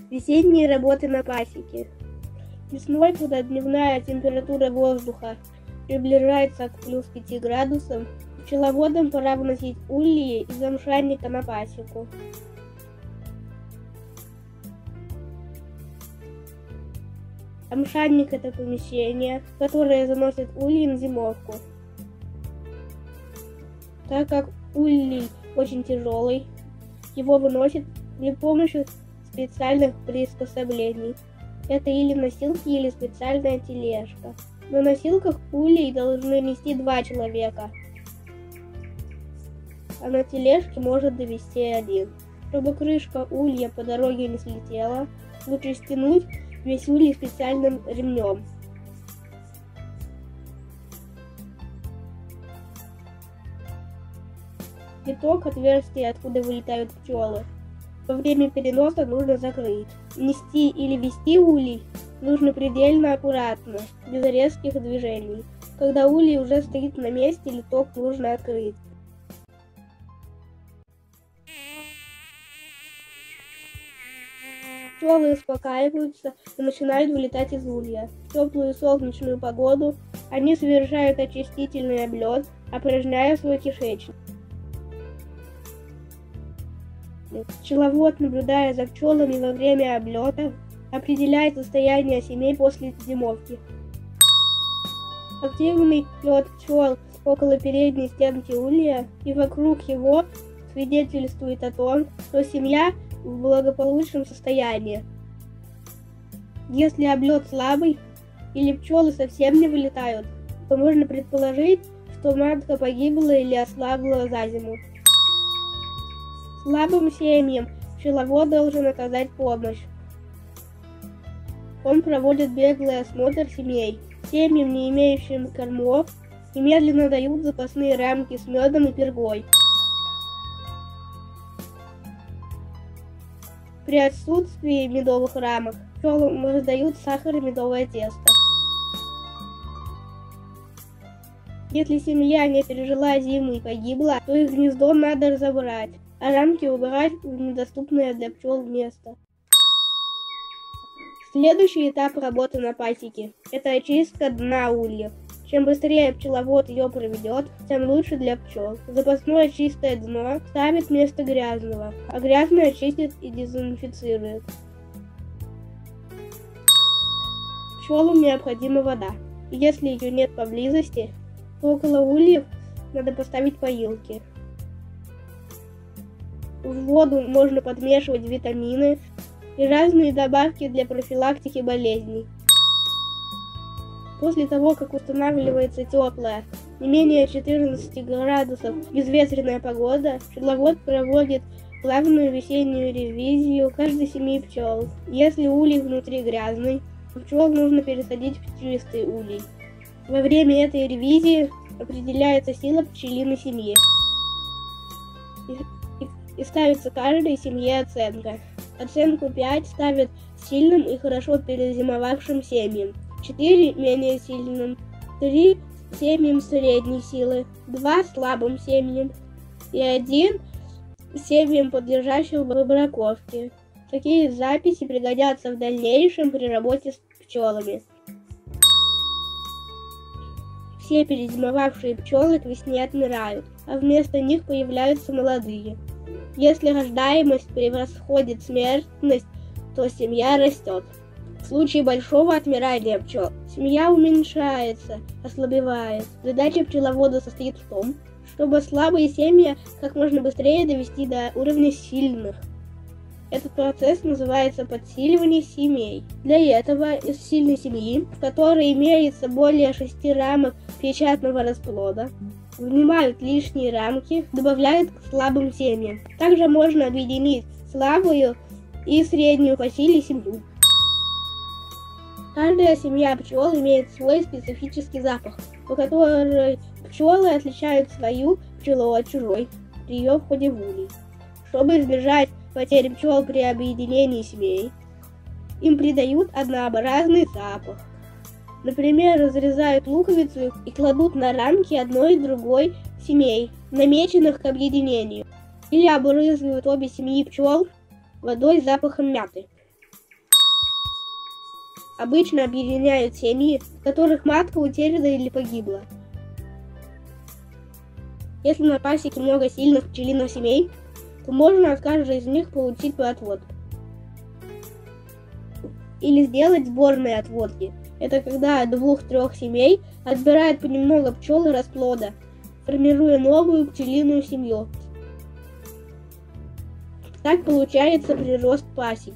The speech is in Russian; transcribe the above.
Весенние работы на пасеке. Весной, когда дневная температура воздуха приближается к плюс 5 градусам, пчеловодам пора вносить ульи из амшанника на пасеку. Амшанник – это помещение, которое заносит ульи на зимовку. Так как улей очень тяжелый, его выносят при помощи специальных приспособлений. Это или носилки, или специальная тележка. На носилках улей должны нести 2 человека, а на тележке может довести 1. Чтобы крышка улья по дороге не слетела, лучше стянуть весь улей специальным ремнем. Пяток отверстия, откуда вылетают пчелы, во время переноса нужно закрыть. Нести или вести улей нужно предельно аккуратно, без резких движений. Когда улей уже стоит на месте, литок нужно открыть. Пчелы успокаиваются и начинают вылетать из улья. В теплую солнечную погоду они совершают очистительный облет, опорожняя свой кишечник. Пчеловод, наблюдая за пчелами во время облета, определяет состояние семей после зимовки. Активный лед пчел около передней стенки улья и вокруг его свидетельствует о том, что семья в благополучном состоянии. Если облет слабый или пчелы совсем не вылетают, то можно предположить, что матка погибла или ослабла за зиму. Слабым семьям пчеловод должен оказать помощь. Он проводит беглый осмотр семей. Семьям, не имеющим кормов, немедленно дают запасные рамки с медом и пергой. При отсутствии медовых рамок пчелам раздают сахар и медовое тесто. Если семья не пережила зиму и погибла, то их гнездо надо разобрать, а рамки убрать в недоступное для пчел место. Следующий этап работы на пасеке – это очистка дна ульев. Чем быстрее пчеловод ее проведет, тем лучше для пчел. Запасное чистое дно ставит вместо грязного, а грязное чистит и дезинфицирует. Пчелам необходима вода. И если ее нет поблизости, то около ульев надо поставить поилки. В воду можно подмешивать витамины и разные добавки для профилактики болезней. После того, как устанавливается теплая, не менее 14 градусов безветренная погода, пчеловод проводит плавную весеннюю ревизию каждой семьи пчел. Если улей внутри грязный, то пчел нужно пересадить в чистый улей. Во время этой ревизии определяется сила пчелиной семьи. И ставится каждой семье оценка. Оценку 5 ставят сильным и хорошо перезимовавшим семьям, 4 менее сильным, 3 семьям средней силы, 2 слабым семьям и 1 семьям, подлежащим выбраковке. Такие записи пригодятся в дальнейшем при работе с пчелами. Все перезимовавшие пчелы к весне отмирают, а вместо них появляются молодые. Если рождаемость превосходит смертность, то семья растет. В случае большого отмирания пчел семья уменьшается, ослабевает. Задача пчеловода состоит в том, чтобы слабые семьи как можно быстрее довести до уровня сильных. Этот процесс называется подсиливание семей. Для этого из сильной семьи, в которой имеется более 6 рамок печатного расплода, вынимают лишние рамки, добавляют к слабым семьям. Также можно объединить слабую и среднюю по силе семью. Каждая семья пчел имеет свой специфический запах, по которому пчелы отличают свою пчелу от чужой при ее входе в улей. Чтобы избежать потери пчел при объединении семей, им придают однообразный запах. Например, разрезают луковицу и кладут на рамки одной и другой семей, намеченных к объединению, или обрызгивают обе семьи пчел водой с запахом мяты. Обычно объединяют семьи, в которых матка утеряна или погибла. Если на пасеке много сильных пчелиных семей, то можно от каждой из них получить по отводке. Или сделать сборные отводки. Это когда от 2-3 семей отбирают понемногу пчел и расплода, формируя новую пчелиную семью. Так получается прирост пасек.